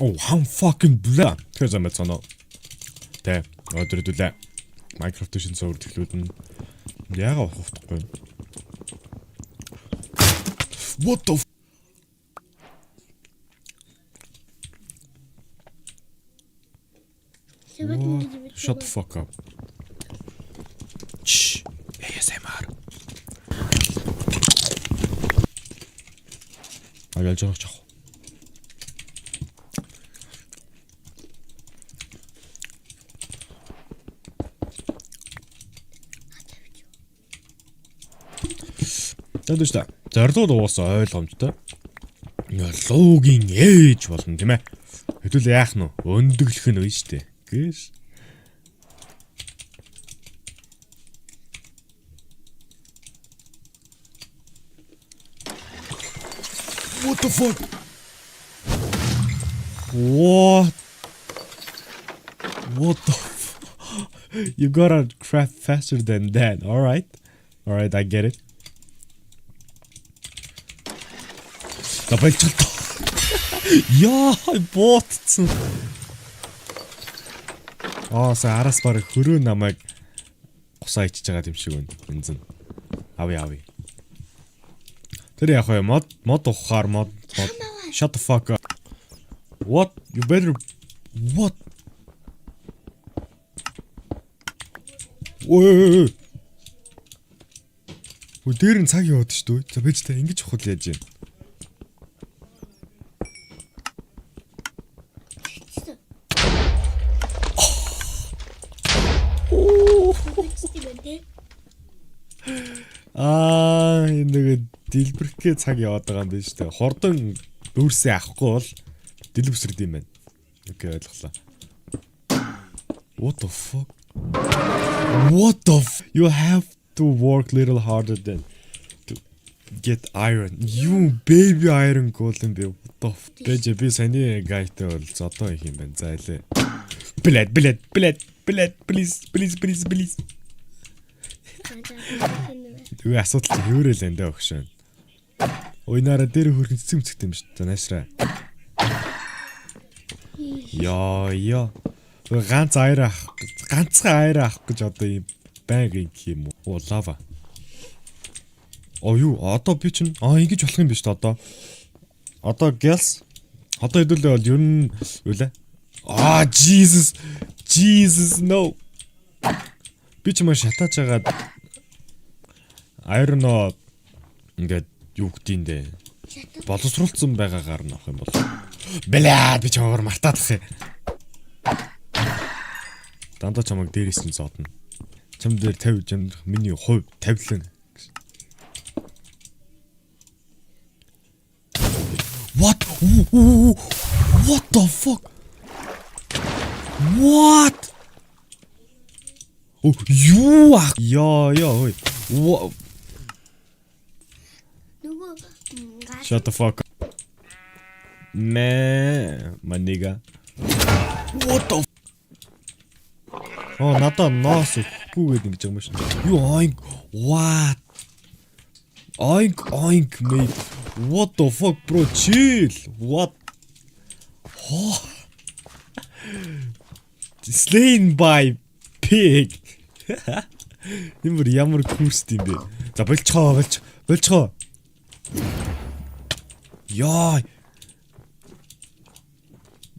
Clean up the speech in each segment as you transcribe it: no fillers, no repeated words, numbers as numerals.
Oh, how fucking blah. Тэгэхээр замд соноо. Тэ өдрөдөлээ. Minecraft шин зурд эхлүүд нь яагаад ухахгүй. What the Shut the fuck up. Shh. ASMR. Аялж байгаа ч яах. Тэдэштэй. Зорилго уусаа ойлгомжтой. Луугийн ээж болно тийм ээ. Хэдүүл яах нь өндөглөх нь үе штэ. Гэж. What the fuck? What the fuck? You gotta craft faster than that. Alright, I get it. Dabалчилт. Яа, ботцсон. Араас баг хөрөө намайг гусаа ичж байгаа юм шиг байна. Бензин. Ави. Тэр яг хөө мод ухаар мод. Shut the fuck up. What? You better what? Ой. Дээр нь цаг яваад шүү дээ. За бэж та ингэж ухал яаж юм. Нэг дэлбэрхээ цаг яваад байгаа юм биш үү? Хордон дүүрсээ авахгүй бол дэлбэсрд юм байна. Окей, ойлголоо. What the fuck? You have to work little harder than to get iron. You baby iron golden би. What the fuck? Тэгэж би саяны гайтай бол зодоо их юм байна. За илээ. Блэд, please. Тэгээ асуудал хэврэл энэ дэ өгшөн. Ойнараа дээр хөрхөн цэцэг юм шүү дээ. Наашраа. Яа. Ганцхан аяр авах гэж одоо юм байнг юм уу? Лава. Юу одоо би чинь ингэж болох юм биш үү одоо? Одоо гэлс. Одоо хэдүүлээ бол ер нь үлээ. Jesus no. Би ч маш шатааж агаад айрно ингээд юу гэдээ боловсруулсан байгаагаар нь авах юм бол блээ би ч өөр мартаадах юм. Дандаа чамайг дээрээс нь зоодно. Чам дээр 50 жим миний хувь тавилан. What the fuck? What? You are. Yo. What? Shut the fuck up. Man, my nigga. What the? Надаа ноос үгүйгээд ингэж юм шиг. You oink. What? Oink mate. What the fuck bro? Chill. What? Slain by pig. Ямар курст юм бэ? За болцгоо. Яа.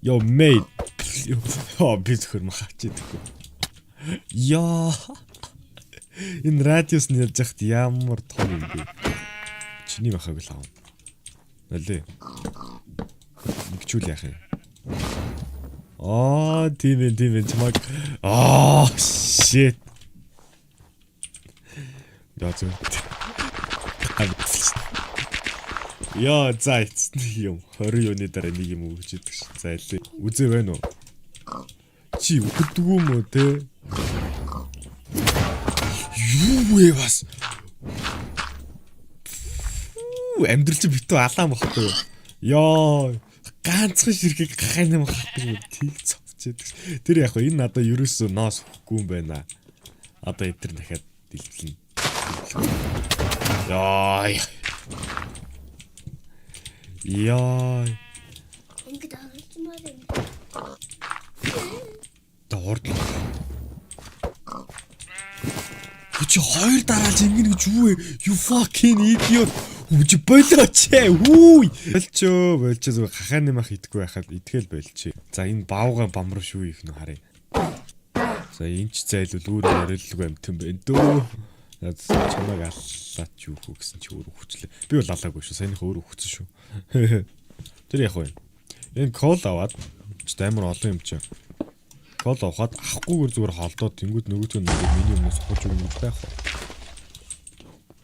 Yo mate. Би зөвхөн махаач идэх. Яа. Энэ радиус нь ярьж хахад ямар том юм бэ? Чиний махааг л аав. Нөлөө. Игчүүл яах юм? Тийм чамаг. Shit. Яа. Яа, зайц юм. 20 оны дараа нэг юм өгч идэг ш. Зайлээ. Үзээ байна уу? Чи өгдөг юм уу те? Юу вэ бас? Амьдрал чи битүү алаан багтаа. Яа, ганцхан ширхэг гахайн юм хатдаг тийг цовч идэг. Тэр яг энэ надаа ерөөсөө ноос өгөхгүй юм байна. Одоо энэ дахиад дэлгэлнэ. Яа. Ингэж Дорд. Чи хоёр дараалж ингэн гэж юу вэ? You fucking idiot. Үгүй болооч ээ. Үгүй. Болчоо зүгээр хахааны мах идэхгүй байхад итгэл болчих. За энэ баавга бамруу шүү их нэ харъя. За энэ ч зайлвал өөр орилгүй амтэн байна дөө. Чамайг аллаач юу хөө гэсэн чи өөрөө хүчлээ. Би бол алаагүй шүү. Саяных өөрөө хүчсэн шүү. Тэр яг вэ. Энэ кол аваад ч амар олон юм чи. Кол авахад авахгүйгээр зүгээр холдоод тэнгууд нөгөөтгөө миний өмнөөс сухаж өгнө гэж байх уу?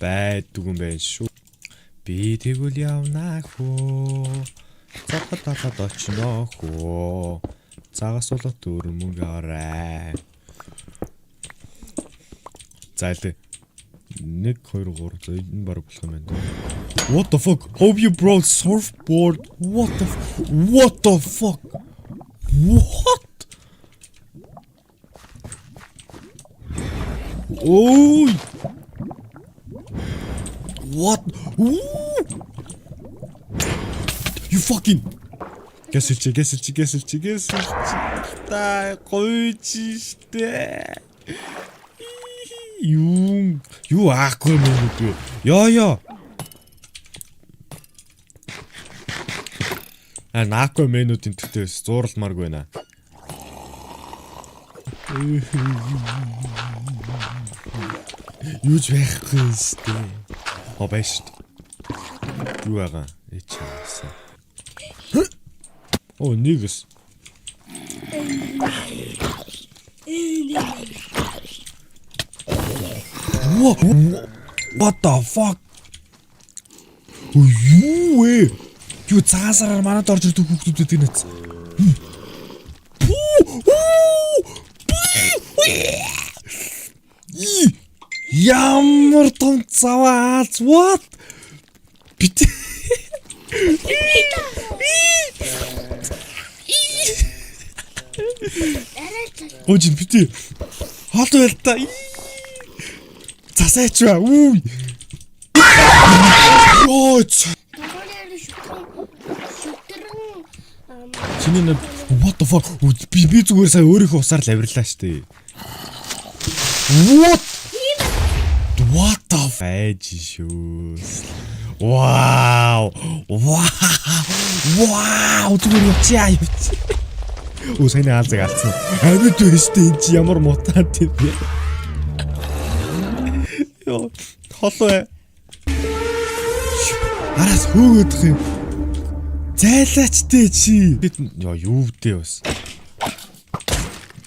Байдаг юм байна шүү. Би тэгвэл явнаа хөө. Цахалтахад очно хөө. Цагаас болоод дөрөв мөнгө аваарай. За л 1 2 3 за энэ баг болох юм байна. What the fuck? Hope you brought surfboard. What the fuck? What? Oh! What? Ooh! You fucking гэсэлчи. Та гойч штэ. Юу аахгүй юм бэ? Ёо. Наагүй менүүдийн төвтөөс зуралмааргүй байна. Юуж байхгүй штэ. Хобэшт. Юу байгаа? Эчээсэн. Оо нэгс. What the fuck? Юу вэ? Юу цаасараар манад орж ирдэг хүүхдүүд гэнэц. Ямар том цаваац what? Бит. Ожин бит. Хот байл та. Засаач ба. Үу. Йооч. Чиний what the fuck? Би зүгээр сая өөрийнхөө усаар л авирлаа штэ. What the fudge shoes? Wow! Зүгээр яа. Оо сайн хаалцаг алдсан. Амьд төстэй энэ чи ямар мутант юм бэ? Йоо, холоо. Араас хөөгдөх юм. Зайлаачтэй чи. Йоо, юу вэ бас?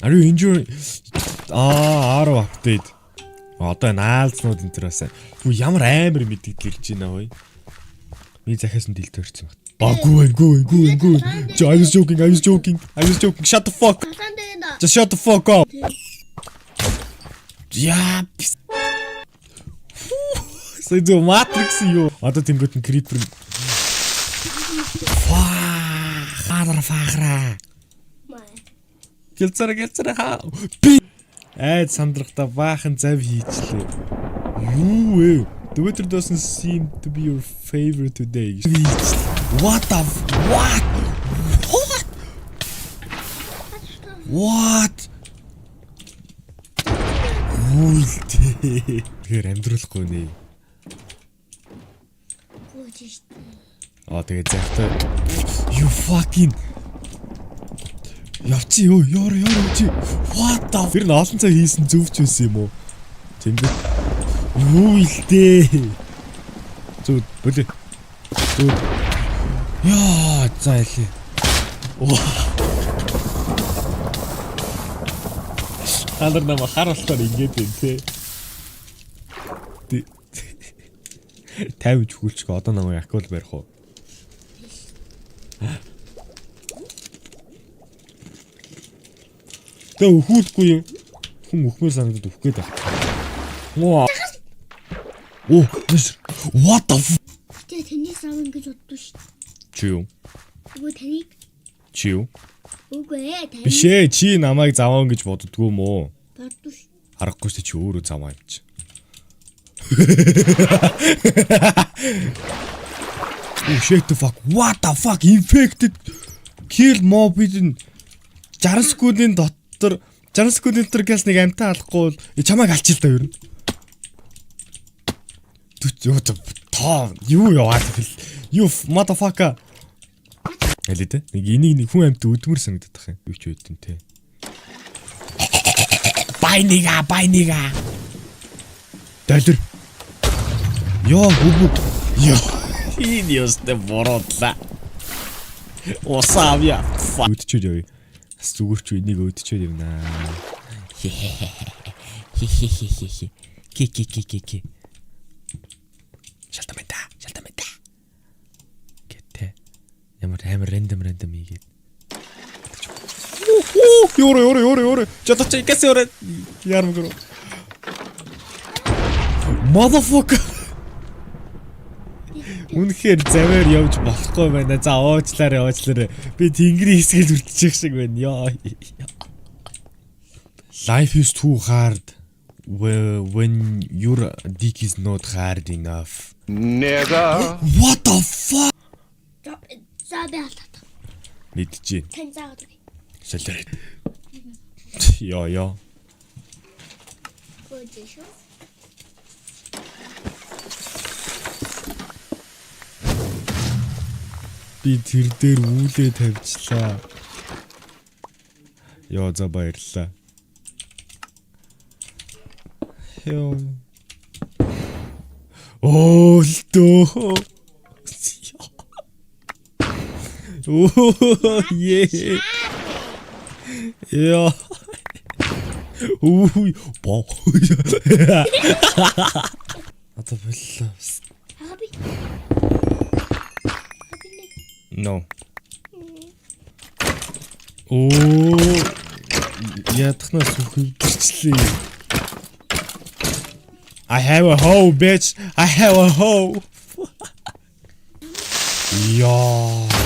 Are you injured? Arrow update. Одоо наалзнууд энэ төрөөс. Юу ямар амар мэддэг ирж байна вэ? Би захиас нь дэлт төрсөн баг. Гүү. I was joking. Shut the fuck. Just shut the fuck up. Яа. Сэдо Matrix юу? Одоо тэнгуут нь creeper. Фахра. Гэлцэрэ хаа. Би сандрахта баахан зав хийчлээ. Юу вэ? The weather doesn't seem to be your favorite today. What? Үлдээ. Тэр амьдруулахгүй нэ. Тэгээ захтай. You fucking явчих ёо чи. What the? Тэр нь олон цаг хийсэн зөвч байсан юм уу? Тэнгэр. Юу илдээ. Зүг болоо. Яа, зайлээ. Алдар нам харуултаар ингэж байна те. 50 хүлчг одоо намайг акул барих уу? Тэ өхүүлэхгүй юм. Хүн өхмөр санагдаад өхөх гээд байна. What the f? Тэ тэнийг сав ингэж боддоо шүү. Чи юу? Үгүй тэнийг. Чи юу? Үгүй тэнийг. Биш ээ, чи намайг заваа гэж боддгоо мó. Боддоо шүү. Харахгүй ч чи өөрөө заваа юм чи. Oh shit the fuck. What the fuck? Infected. kill mob-ийн 60 секундын дотор 60 секундын дотор гэс нэг амтаа алахгүй чамайг алчил та юу. Тоо юу яваад юу motherfucker. Ялээ нэг энийг хүн амт өдмөр санагдаад тах юм. Юу ч үүдэн те. Байнига. Долор. Яа хөвөг. Яа. Энэ ёстой бороодлаа. Осавья. Өдчөөд явъя. Бас зүгүрч энийг өдчөөд явна. Ки. Шалтамайта. Гэтэ. Ямар амар рандом ийгээд. Ёо. Чатач икэс ёо. Ярм гоо. Motherfucker. Үнэхээр заваар явж болохгүй байна. За уучлаарай. Би тэнгэрийн хэсгэл үлдчих шиг байна. Яа. Life is too hard when your dick is not hard enough. Never. What the fuck? За би алдаад. Мэдчихээн. Тань заагаад өгье. Шалраа. Яа. Гөөж шүү. Би тэр дээр үүлээ тавьчлаа. Яа за баярлаа. Яа. Олдоо. Yeah. Яа. Боо. Ата боллоо. Хаби. No. Ятхнаас үхэлчихлээ. I have a hoe, bitch. I have a hoe. Яа.